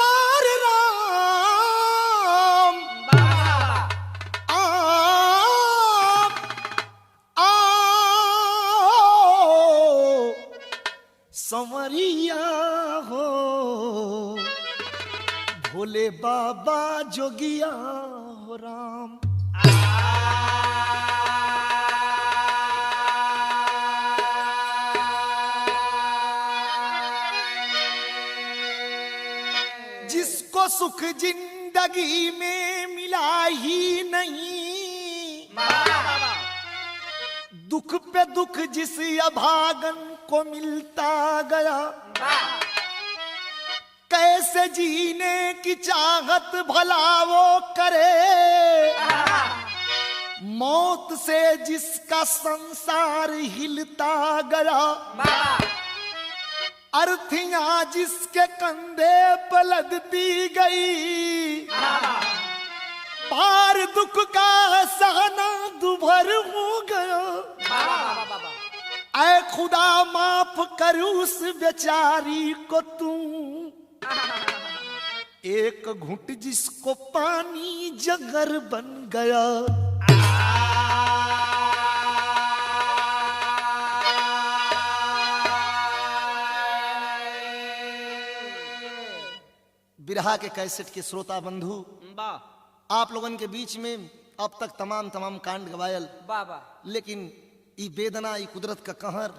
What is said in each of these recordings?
नार राम संवरिया हो भोले बाबा जोगिया हो राम। जिसको सुख जिंदगी में मिला ही नहीं, दुख पे दुख जिस अभागन को मिलता गया, कैसे जीने की चाहत भला वो करे, मौत से जिसका संसार हिलता गया, अर्थियां जिसके कंधे पर लदती गई, पार दुख का सहना दुभर हो गया। ऐ खुदा माफ कर उस बेचारी को तू, एक घूंट जिसको पानी जगर बन गया। बिरहा के कैसेट के श्रोता बंधु, आप लोगन के बीच में अब तक तमाम कांड गवायल, लेकिन ई बेदना, ई कुदरत का कहर,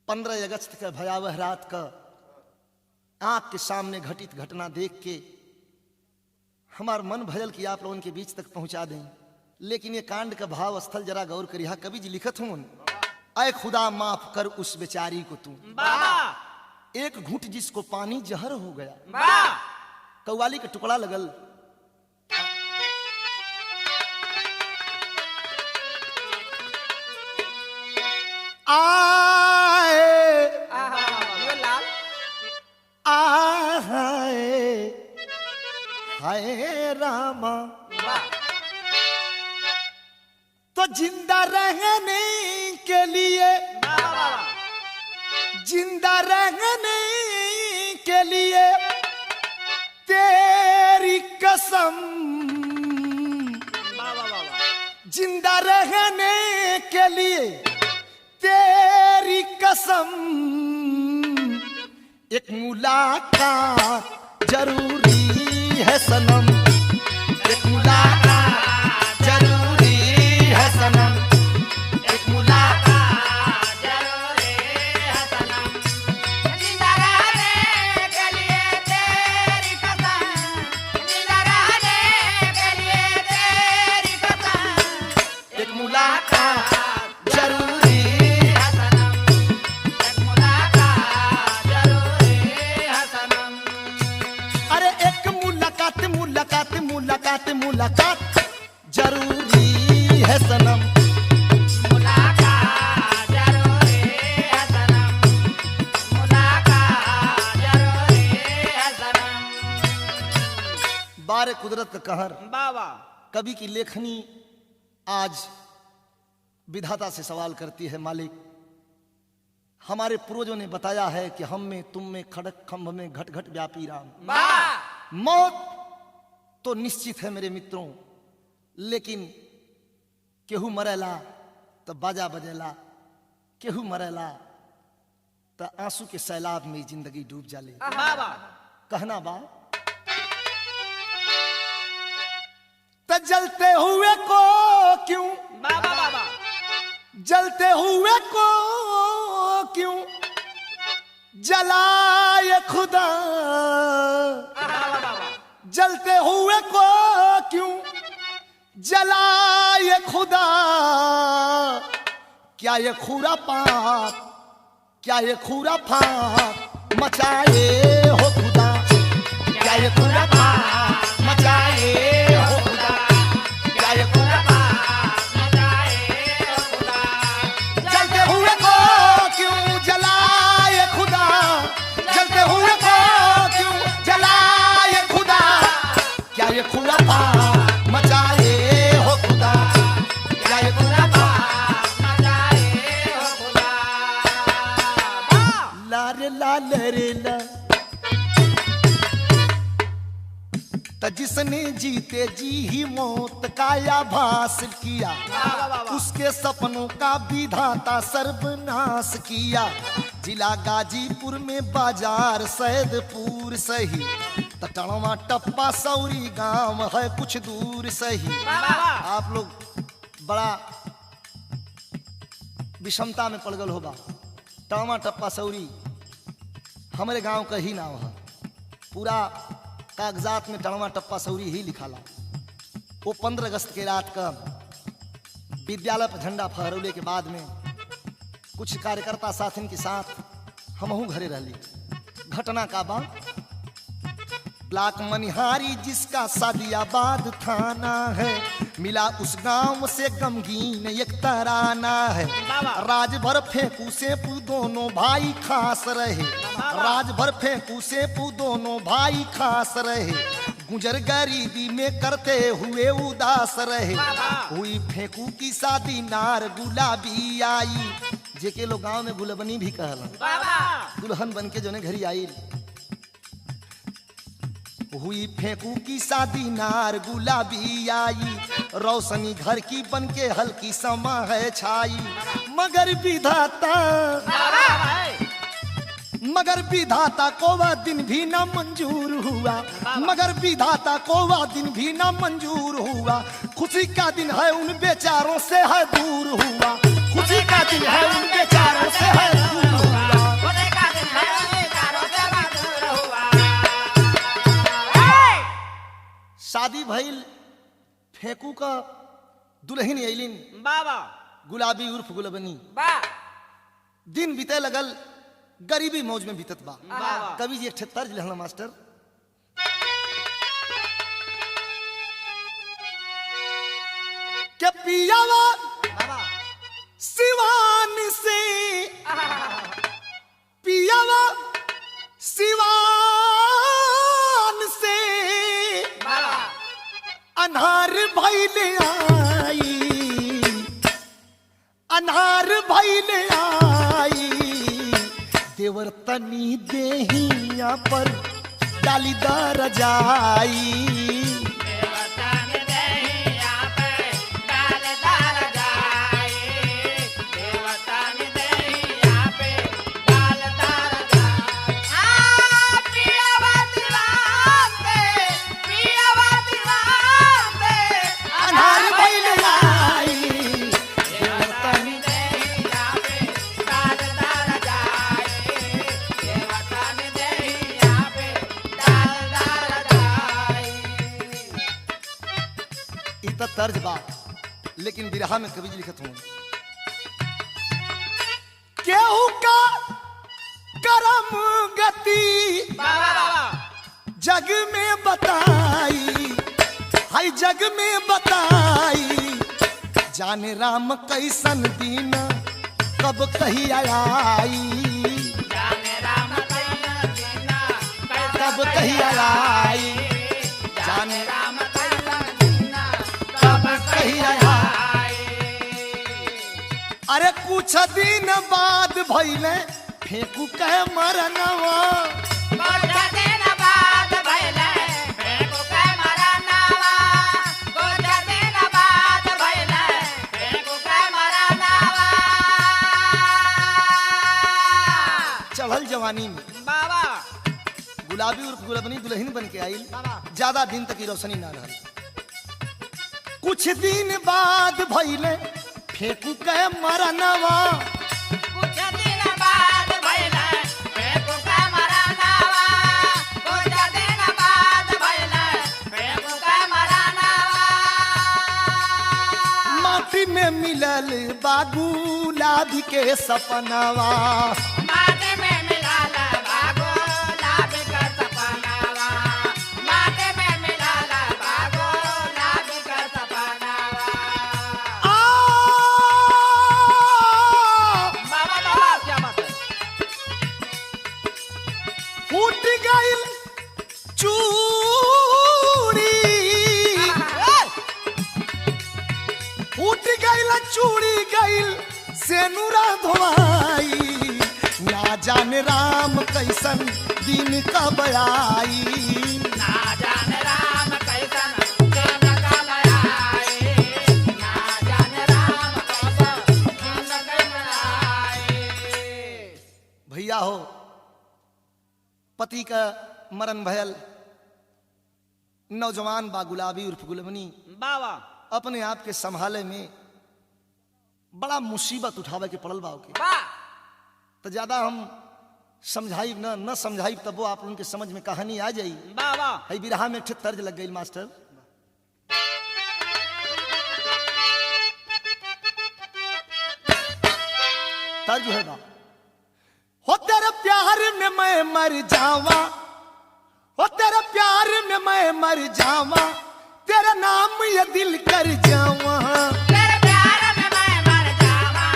15 अगस्त का भयावह रात का आंख के सामने घटित घटना देख के हमार मन भयल कि आप लोगन के बीच तक पहुंचा दें। लेकिन ये कांड का भाव स्थल जरा गौर करिहा। कवि जी लिखत हूं, ऐ खुदा माफ कर उस बेचारी को तू, एक घूंट जिसको पानी जहर हो गया। कव्वाली का टुकड़ा लगल, आए हाय रामा, तो जिंदा रहने के लिए, जिंदा रहने के लिए तेरी कसम, जिंदा रहने के लिए तेरी कसम, एक मुलाकात जरूरी है सनम, एक मुलाकात जरूरी है सनम, एक मुलाकात जरूरी है सनम, जिंदा रहने के लिए तेरी कसम, जिंदा रहने के लिए तेरी कसम, एक मुलाकात जरूरी है सनम, एक मुलाकात जरूरी है सनम। अरे एक मुलाकात मुलाकात मुलाकात मुलाकात जरूरी है सनम, मुलाकात जरूरी है सनम, मुलाकात जरूरी है सनम। बारे कुदरत का कहर, कवि की लेखनी आज विधाता से सवाल करती है, मालिक हमारे पूर्वजों ने बताया है कि हम में तुम में खड़क खंभ में घट घट व्यापी राम। मौत तो निश्चित है मेरे मित्रों, लेकिन केहू मरेला तो बाजा बजेला, केहू मरेला तो आंसू के सैलाब में जिंदगी डूब जाले। कहना बा, तो जलते हुए को क्यों, जलते हुए को क्यों जलाए खुदा, जलते हुए को क्यों जलाए खुदा, क्या ये खुरा पाप, क्या ये खुरा फाप मचाए हो खुदा, क्या ये खुरा पाप मचाए हो खुदा, क्या ये खुरा पाप मचाए हो खुदा, जलते हुए को क्यों जलाए खुदा, जलते हुए को क्यों जलाए खुदा, क्या ये खुरा पाप मचाए हो खुदा, क्या ये खुरा पाप मचाए हो खुदा। लारे ला लरे ला दिन जीते जी ही मौत का आभास किया, उसके सपनों का विधाता सर्वनाश किया। जिला गाजीपुर में बाजार सैदपुर सही, टणवा टप्पा सौरी गांव है कुछ दूर सही। आप लोग बड़ा विषमता में पड़ गल होगा। टणवा टप्पा सौरी हमारे गांव का ही नाम है, पूरा कागजात में टणवा टप्पा सौरी ही लिखाला। वो 15 अगस्त के रात का विद्यालय पर झंडा फहरौले के बाद में कुछ कार्यकर्ता साथिन के साथ हमहू घरे रहली। घटना का बा ब्लॉक मनिहारी जिसका सादियाबाद थाना है, मिला उस गांव से गमगीन एक तराना है। राज भर फेंकू से पू दोनों भाई खास रहे, राज भर फेंकू से पू दोनों भाई खास रहे। गुजर गरीबी में करते हुए उदास रहे, हुई फेंकू की शादी नार गुलाबी आई, जेके लोग गांव में गुलबनी भी कहला, दुल्हन बन के जो ने घरी आई। हुई फेंकू की शादी नार गुलाबी आई, रोशनी घर की बन के हल्की समा है छाई। मगर विधाता को वह दिन भी न मंजूर हुआ, मगर विधाता को वह दिन भी न मंजूर हुआ। खुशी का दिन है उन बेचारों से है दूर हुआ, खुशी का दिन है उन बेचारों से है दूर हुआ। शादी भइल, फेंकू का दुल्हन अइलिन बाबा गुलाबी उर्फ गुलबनी। दिन बीते लगल, गरीबी मौज में बीतत बा। कवि जी एक ठे तर्ज लिखला मास्टर। के पियावा सिवान से, पियावा सिवान से अनहार भइले आई, अनहार भइले आई। देवर तनी देहिया पर डालीदार जाई, तर्ज बा। लेकिन बिरहा में कवि जी लिखत हूं, केहू का करम गति जग में बताई, हाय जग में बताई। जाने राम कैसन दिन कब कही आई, कब कही आई। जाने राम अरे कुछ दिन बाद भइले फेंकू कह मरनवा, कुछ दिन बाद भइले फेंकू कह मरनवा, कुछ दिन बाद भइले फेंकू कह मरनवा। चढ़ल जवानी में बाबा गुलाबी उर्फ गुलबनी दुल्हन बन के आई, ज्यादा दिन तक की रोशनी ना रहल। कुछ दिन बाद भइले फेंकू कह मरनवा, कुछ दिन बाद भइले फेंकू कह मरनवा, कुछ दिन बाद भइले फेंकू कह मरनवा। माटी में मिलल बा गुलाबी के सपनवा, माटी में मिलल बा गुलाबी के सपनवा, माटी में मिलल बा गुलाबी के सपनवा। फूट गइल चूड़ी, फूट गइल चूड़ी गइल सेनुरा धोआई। ना जाने राम कैसन दिन कब आई, ना जाने राम कैसन भैया हो पति का मरण भयल, नौजवान बा गुलाबी उर्फ गुलबनी बाबा अपने आप के संभाले में बड़ा मुसीबत उठावे के पड़ल बा के। बा तो ज्यादा हम समझाई न समझाई तब वो आप उनके समझ में कहानी आ जाई। बाबा है बिरहा में एक ठे तर्ज लग गई मास्टर। तर्ज है बा, हो तेरे प्यार में मैं मर जावा, हो तेरे प्यार में मैं मर जावा, तेरा नाम ये दिल कर जावा। तेरे प्यार में मैं मर जावा,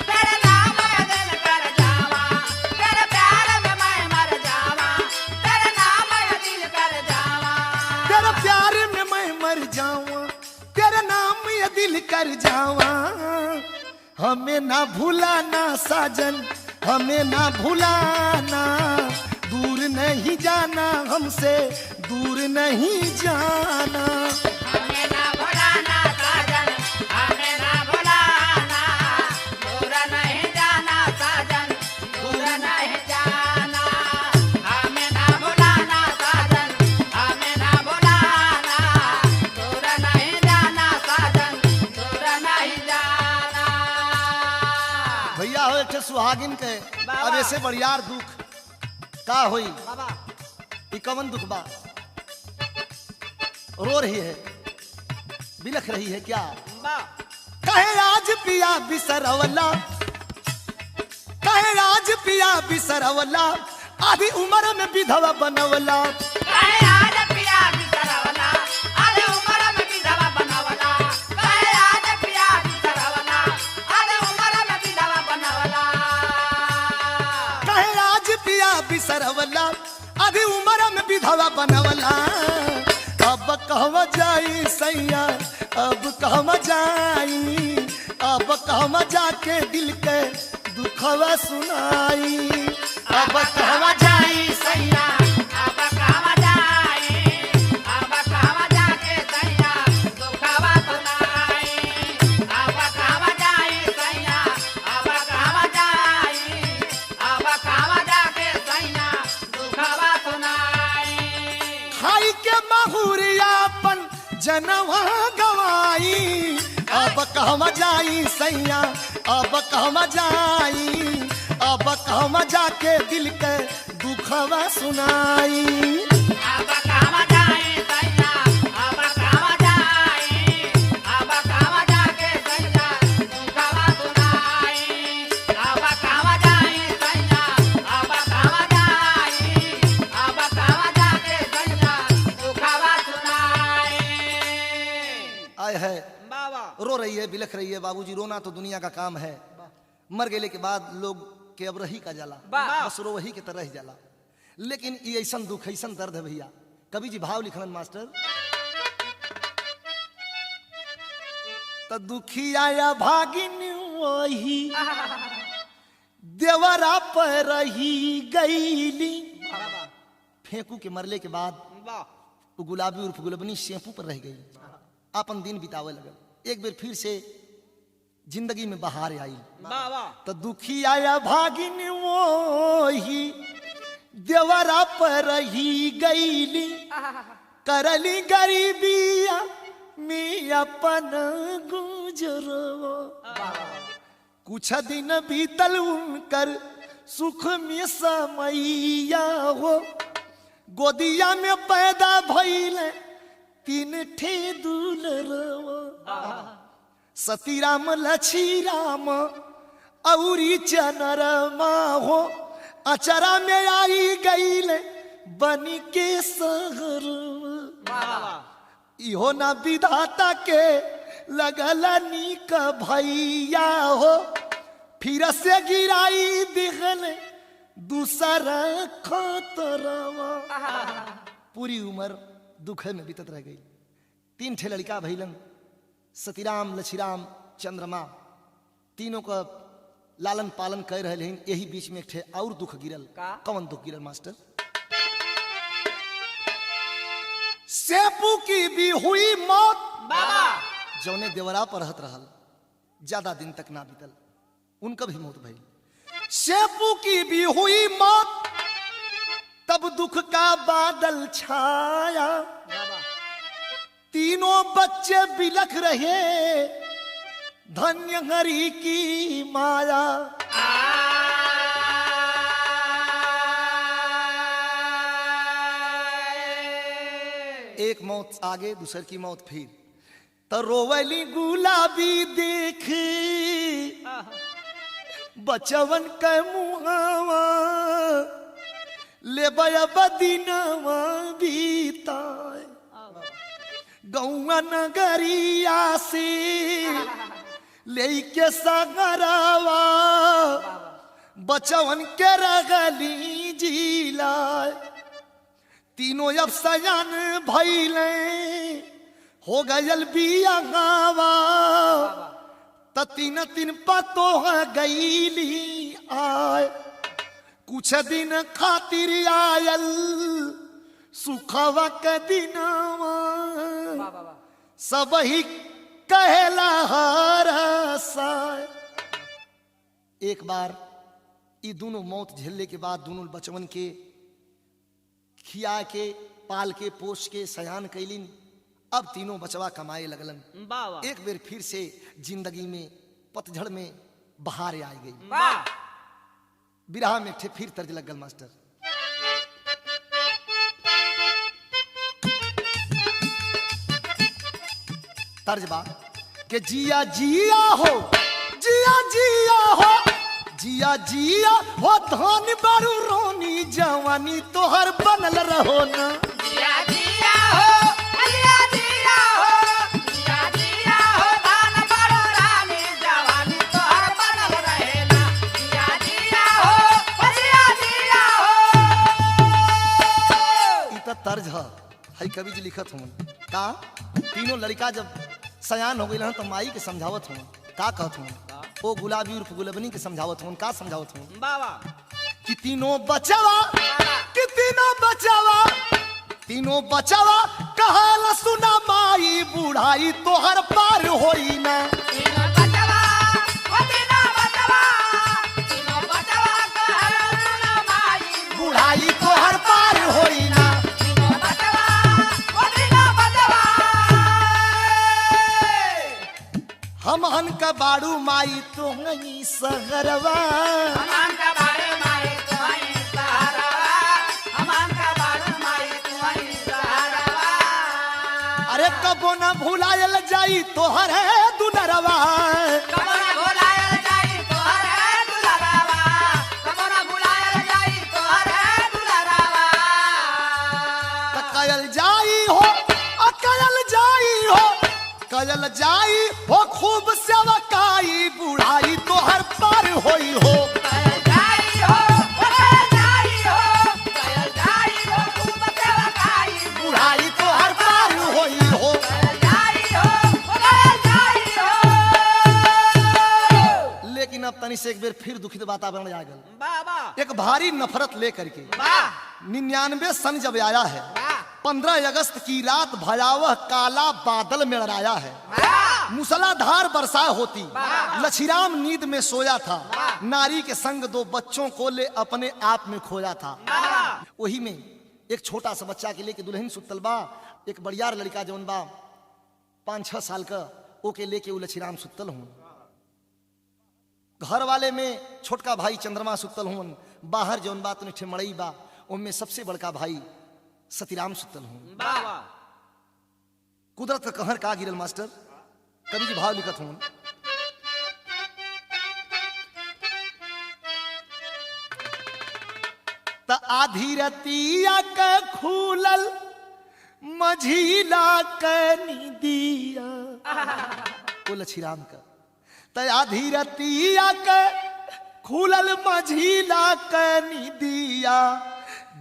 तेरे नाम ये दिल कर जावा। तेरे प्यार में मैं मर जावा, तेरे नाम ये दिल कर जावा। तेरे प्यार में मैं मर जावा, तेरा नाम ये दिल कर जावा। हमें ना भूलाना साजन, हमें ना भूलाना, दूर नहीं जाना हमसे, दूर नहीं जाना। हमें ना भुलाना साजन, हमें ना भुलाना, दूर नहीं जाना साजन, दूर नहीं जाना। हमें ना भुलाना साजन, हमें ना भुलाना, दूर नहीं जाना साजन, दूर नहीं जाना। भैया हो एक सुहागिन के बाबा। अब ऐसे बड़ियार दुख का होई, बाबा ई कवन दुख बा, रो रही है, बिलख रही है क्या। बा कहे आज पिया बिसरवला, कहे आज पिया बिसरवला, आधी उम्र में विधवा बनवला। कहे आज पिया बिसरवला, आधे उम्र में विधवा बनवला। कहे आज पिया बिसरवला, आधे उम्र में विधवा बनवला। कहे आज पिया बिसरवला, आधी उम्र में विधवा बनवला। अब कहवा जाई सैया, अब कहवा जाई, अब कहवा जाके दिल के दुखवा सुनाई। अब कहवा जाई सैया, अब कहवा जाई, अब कहवा जाके सैया दुखवा सुनाई। अब कहवा जाई सैया, अब कहवा जाई, अब कहवा जाके सैया दुखवा सुनाई। खाई के माहूरियापन जनवा गवाई। अब कहवा जाई सैया, अब कहवा जाई, अब कहवा जाके दिल के दुखवा सुनाई। अब कहवा जाई सैया, अब कहवा जाई, अब कहवा जाके सैया दुखवा सुनाई। अब कहवा जाई सैया, अब कहवा जाई, अब कहवा जाके सैया दुखवा सुनाई। आय है बाबा रो रही है, बिलख रही है। बाबूजी रोना तो दुनिया का काम है, मर गए के बाद लोग के अब रही का जाला, वाह। बस रो वही के तरह ही जाला। लेकिन ये ऐसा दुख ऐसा दर्द है भैया। कवि जी भाव लिखलन मास्टर, तो दुखिया भागिन वही देवरा पर रही गईली। बाबा फेंकू के मरले के बाद वाह वो गुलाबी उर्फ गुलबनी शेपू पर रह गई, अपन दिन बितावे लगल। एक बेर फिर से जिंदगी में बहार आई। बाबा तो दुखी आया भागिन वही देवरा पर रही गईली। करली गरीबिया में अपन गुजरवा। कुछ दिन बीतल उनकर सुख में समैया हो, गोदिया में पैदा भइले तीन ठे दुलरवा। सतीराम लछीराम औरी चनरमा हो, अचरा में आई गईले बनी के सहर। बाबा इहो ना विधाता के लगल नीक भैया हो, फिर से गिराई दिखले दूसरा खतरवा। पूरी उम्र दुखे में बीतत रह गई। तीन ठे लड़का भइलन, सतीराम लछीराम चंद्रमा, तीनों का लालन पालन कर रहे हैं। यही बीच में एक ठे और दुख गिरल। का? कौन दुख गिरल मास्टर? सेपू की भी हुई मौत। बाबा जौने देवरा पर रहत रहल, ज्यादा दिन तक ना बीतल, उनका भी मौत भइल। शेपू की भी हुई मौत, तब दुख का बादल छाया। तीनों बच्चे बिलख रहे, धन्य हरि की माया। एक मौत आगे, दूसर की मौत फिर। तो रोवली गुलाबी देख बचवन के मुहावा, ले बदिनवा बीताए। गौआ नगरिया से लेके सगरवा, बचवन के रगली जिलाए। तीनों अब सयान भइले, हो गयल बिया गावा। त तीन तीन पतो गईली आय, कुछ दिन खातिर आयल सुखवा के दिनवा। सब ही कहला हरसाय। एक बार ये दोनों मौत झेलने के बाद दोनों बचवन के खिया के, पाल के, पोष के सयान कैलिन। अब तीनों बचवा कमाए लगलन। एक बेर फिर से जिंदगी में पतझड़ में बहार आ गई। बिरहा में फिर तर्ज लग गल मास्टर। तर्ज बा के जिया जिया हो, जिया जिया हो, जिया जिया हो, धन बारू रोनी जवानी तोहर बनल रहो ना। जिया जिया हो, जिया जिया हो, जिया जिया हो, धन बारू रानी जवानी तोहर बनल रहे ना। जिया जिया हो, जिया जिया हो। ई त तर्ज है कवि जी लिखत हूँ का। तीनों लड़का जब सयान हो गई तो माई के समझावत हूँ का कहत हूँ। ओ गुलाबी उर्फ गुलबनी के समझावत हूँ का समझावत हूँ। कि तीनों बचवा, कि तीनों बचवा, तीनों बचवा कहला सुना माई, बुढ़ाई तोहर पार होई ना। तीनों बचवा, ओ तीनों बचवा, तीनों बचवा कहला सुना माई, बुढ़ाई तोहर पार होई ना। तीनों बचवा, ओ तीनों बचवा। हमहन का बाड़ू माई तो हई सगरवा। हमान का बारे माई तुम्हारी सहारवा, हमान का बारे माई तुम्हारी सहारवा। अरे कबो न भुलायल जाई तोहर है दुलरवा। कबो न भुलायल जाई तोहर है दुलरवा, कबो न भुलायल जाई तोहर है दुलरवा। कयल जाई हो, कयल जाई हो, कयल जाई हो, खूब सेवकाई, बुढ़ाई तोहर पार होई हो। कयल जाई हो, कयल जाई हो, कयल जाई हो, खूब सेवकाई, बुढ़ाई तोहर पार होई हो। कयल जाई हो, कयल जाई हो। लेकिन अब तनी से एक बेर फिर दुखित वातावरण आ गल। बाबा एक भारी नफरत लेकर के 99 सन जब आया है, 15 अगस्त की रात भयावह काला बादल में लड़ाया है। मूसलाधार वर्षा होती, लछीराम नींद में सोया था, नारी के संग 2 बच्चों को ले अपने आप में खोया था। वही में एक छोटा सा बच्चा के लेके दुल्हन सुतल बा, एक बड़ियार लड़का जौन बा 5-6 साल का, ओके लेके वो लछीराम सुतल हूँ। घर वाले में छोटका भाई चंद्रमा सुतल हूँ, बाहर जौन बा तुने मड़ई बा, उनमें सबसे बड़का भाई सतीराम सुतल हूँ। कुदरत का कहर का गिरल मास्टर, कवि जी भाव लिखत हूँ। त आधी रतिया के खूलल मझीला के निदिया, वो लछीराम का। त आधी रतिया के खूलल मझीला के निदिया,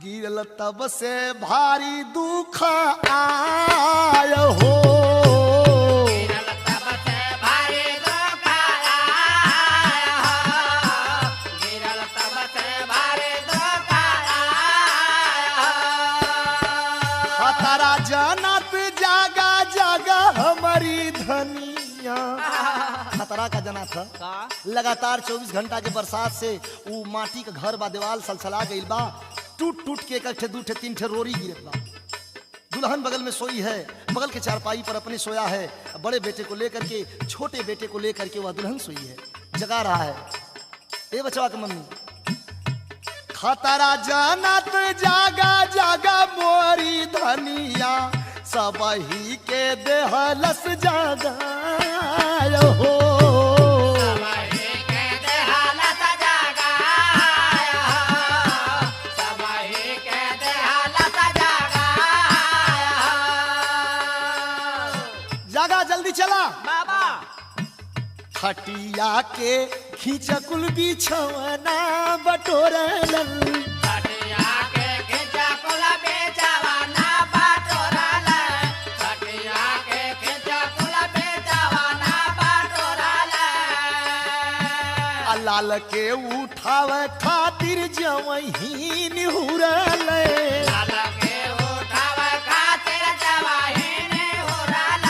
गिरल तब से भारी दुख आय हो। गिरल तब से भारी दुख आया हो, गिरल तब से भारी दुख आया हो। खतरा जानत जागा जागा हमारी धनिया, खतरा का जना था का लगातार 24 घंटा के बरसात से वो माटी का घर बा दीवाल सलसला गइल बा टूट टूट के एक ठे दू ठे तीन ठे रोरी गिरत बा दुल्हन बगल में सोई है बगल के चारपाई पर अपने सोया है बड़े बेटे को लेकर के छोटे बेटे को लेकर के वह दुल्हन सोई है जगा रहा है ए बचवा के मम्मी खतरा जानत जागा जागा मोरी धनिया सब ही के देहलस जागा हो जागा जल्दी चला बाबा खटिया के खींच कुल बिछवना बटोरलन खटिया के खिंचा कुला बेचवाना बाटोराल खटिया के खिंचा कुला बेचवाना बाटोराल लाल के उठाव खातिर जवही निहुरल लाल के उठाव खातिर जवाहिन होराल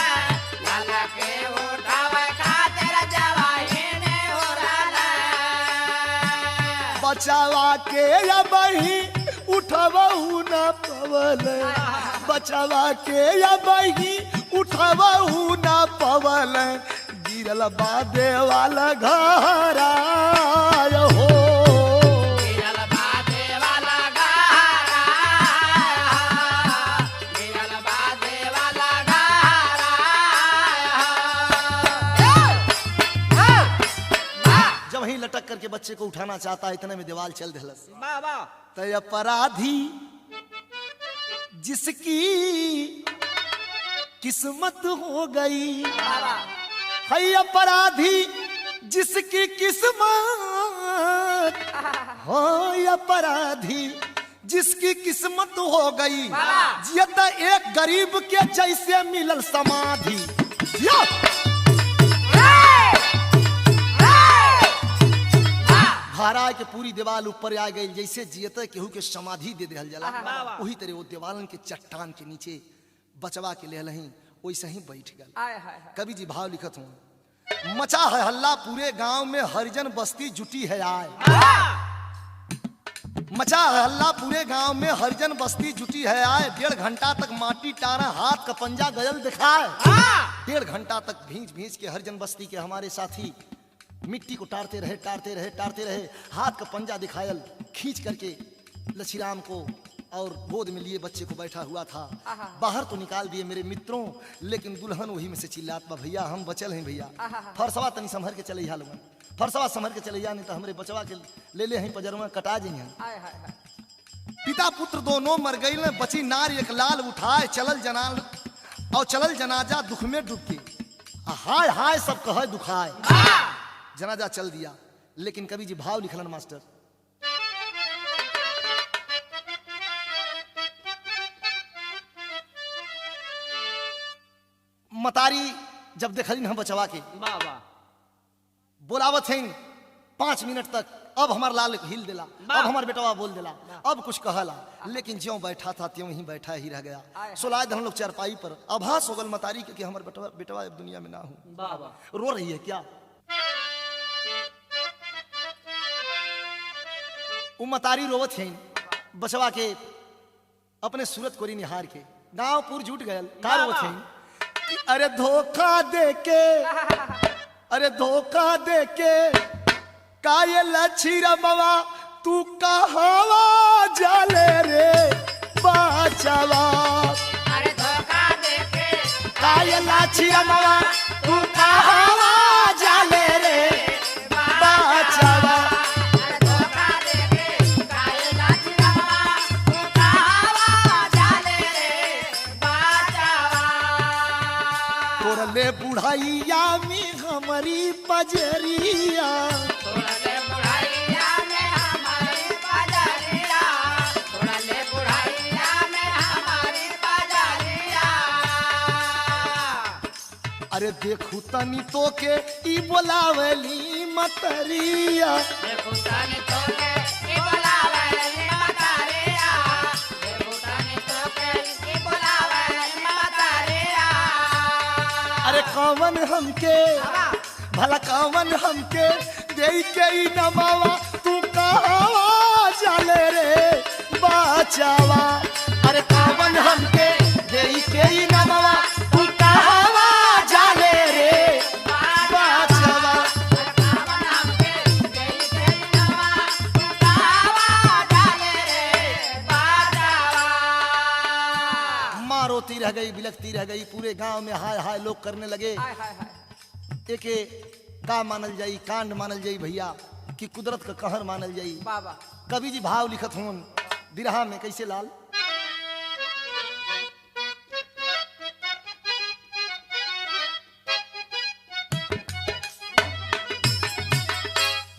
लाल के उठाव खातिर जवाहिन होराल बचावा के अबही उठवहु न पवल बचावा के अबही उठवहु न पवल गिरल बादे वाला घरा हो गिरल बादे वाला घरा गिरल बादे वाला घरा जब वहीं लटक करके बच्चे को उठाना चाहता है इतने में दीवाल चल दिलस बाबा तो अपराधी जिसकी किस्मत हो गई बाबा है अपराधी जिसकी किस्मत हो अपराधी जिसकी किस्मत हो गई ये तो एक गरीब के जैसे मिलल समाधि जिया। भारा के पूरी दीवाल ऊपर आ गई जैसे जियते केहू के समाधि दे दिहल जला वही तरह वो दीवालन के चट्टान के नीचे बचवा के ले लही वैसे ही बैठ गल कवि जी भाव लिखत हूँ मचा है हल्ला पूरे गांव में हरिजन बस्ती जुटी है आए मचा है हल्ला पूरे गांव में हरिजन बस्ती जुटी है आए 1.5 घंटा तक माटी टारा हाथ का पंजा गयल दिखाए 1.5 घंटा तक भींच भींच के हरिजन बस्ती के हमारे साथी मिट्टी को टारते रहे हाथ का पंजा दिखायल खींच करके लछीराम को और गोद में लिए बच्चे को बैठा हुआ था बाहर तो निकाल दिए मेरे मित्रों लेकिन दुल्हन वही में से चिल्लात बा भैया हम बचल हैं भैया फरसवा तनी संभर के चले लोगन फरसवा संभर के चले नहीं तो हमरे बचवा के ले हैं पजरवा कटा जाइए पिता पुत्र दोनों मर गई ने बची नार एक लाल उठाए चलल जनाजा दुख में डूब के हाय हाय सब कहे दुखाए जनाजा चल दिया लेकिन कवि जी भाव लिखलन मास्टर मतारी जब देखली हम बचवा के बाबा बोलावत हैं 5 मिनट तक अब हमार लाल हिल दिला अब हमार बेटवा बोल दिला अब कुछ कहला लेकिन ज्यों बैठा था त्यों ही बैठा ही रह गया सुलायद हम लोग चारपाई पर आभास हो गल मतारी के कि हमार बेटवा अब दुनिया में ना हूं बाबा रो रही है क्या मतारी रोवत हैं बचवा के अपने सूरत कोरी निहार के गांव पूर जुट गयल का रोवत हैं अरे धोखा दे के काये लछीरा बाबा तू कहावा जाले रे बाचवा अरे धोखा देके काये लछीरा बाबा तू कहावा जाले रे बाचवा अरे धोखा देके काये लाचिरा तू कहावा जाले रे बाचावा तोरले बुढ़ाइया में हमारी पजरिया तोड़ले बुढ़ाइया में हमारी बाजारिया तोड़ले बुढ़ाइया में हमारी बाजारिया अरे देखू तनी तो के ई बोलावली मतरिया देखो ताने तोके ई बोलावे मतारिया देखो ताने तोके ई बोलावे मतारिया अरे कौन हमके भला कावन हमके दे के ई नमावा तू कहवा जाले रे बचावा। अरे कावन हमके दे के ई नमावा तू कहवा जाले रे बचावा। माँ रोती रह गई, बिलखती रह गई, पूरे गांव में हाय हाय लोग करने लगे। एके का मानल जाई, कांड मानल जाई भैया कि कुदरत का कहर मानल जाई। बाबा कवि जी भाव लिखत होन बिरहा में कैसे लाल।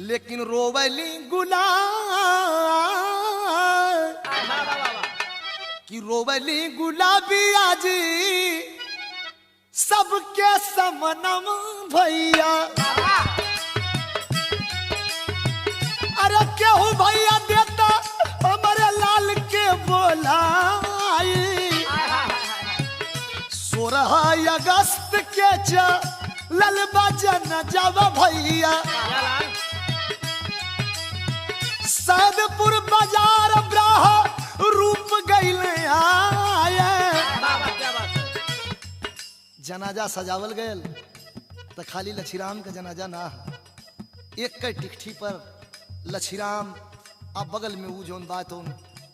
लेकिन रोवली गुलाब कि रोवली गुलाबिया जी सबके समनम भैया। अरे केहू भैया देता हमारे लाल के बोलाई। 16 अगस्त के चलल बजन जब भैया सैदपुर बाजार ब्राह रूप गईले आए। जनाजा सजावल गयल तो खाली लछीराम का जनाजा ना, एक के टिकठी पर लछीराम अब बगल में वो जोन बात हो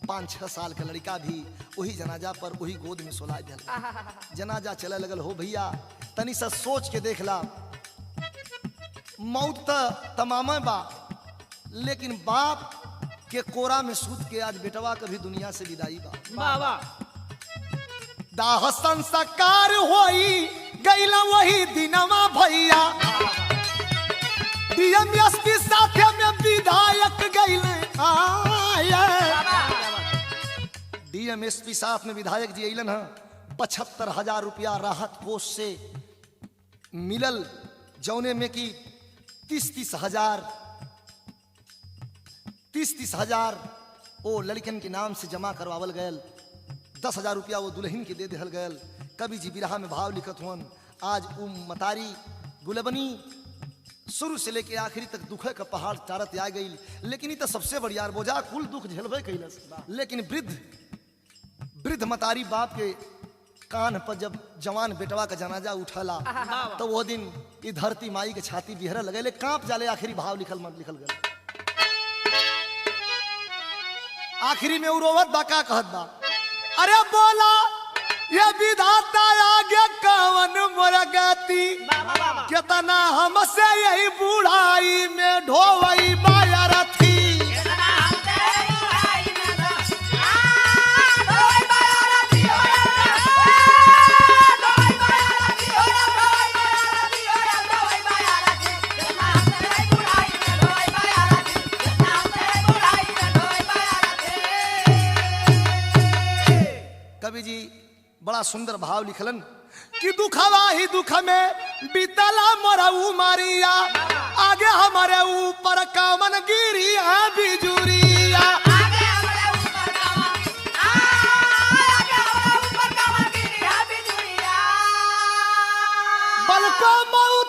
5-6 साल का लड़का भी वही जनाजा पर वही गोद में सोला गया। जनाजा चले लगल हो भैया तनी सा सोच के देख ला, मौत तमाम बा लेकिन बाप के कोरा में सूत के आज बेटवा कभी दुनिया से विदाई बा। बाबा दाह संस्कार होई गईला वही दिनवा भैया। डीएमएसपी साथे में विधायक गईले आए। डीएमएसपी साथ में विधायक जी अइलन ह 75,000 रुपया राहत कोष से मिलल, जौने में कि 30-30 हजार वो लड़कन के नाम से जमा करवावल गयल। 10,000 रुपया वो दुल्हन के दे दिहल गयल। कवि जी बिरहा में भाव लिखत हुन आज वो मतारी गुलबनी शुरू से लेके आखिरी तक दुख का पहाड़ चारत आ गई। लेकिन ये तो सबसे बढ़िया बोझा कुल दुख झेलबे कैलस। लेकिन वृद्ध मतारी बाप के कान पर जब जवान बेटवा का जनाजा उठला तो वो दिन ये धरती माई के छाती बिहर लगे कांप जाले। आखिरी भाव लिखल गया। आखिरी में उरोवत बा का कहत बा, अरे बोला ये विधाता आगे कवन मोर गति, कितना हमसे यही बुढ़ाई में ढोवई बायरथी। कवि जी बड़ा सुंदर भाव लिखलन कि दुखवा ही दुख में बीतला मोरा उमरिया, आगे हमारे ऊपर कामन गिरी है बिजुरिया। बलको मौत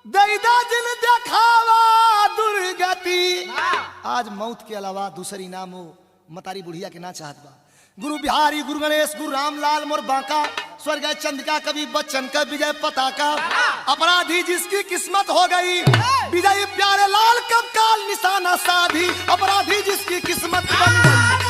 दैदा जिन देखावा दुर्गति। आज मौत के अलावा दूसरी नाम हो मतारी बुढ़िया के ना चाहत बा। गुरु बिहारी, गुरु गणेश, गुरु रामलाल मोर बांका, स्वर्ग चंद्रिका कवि बच्चन का विजय पताका। अपराधी जिसकी किस्मत हो गई विजयी प्यारे लाल कब काल निशाना साधी। अपराधी जिसकी किस्मत बन गई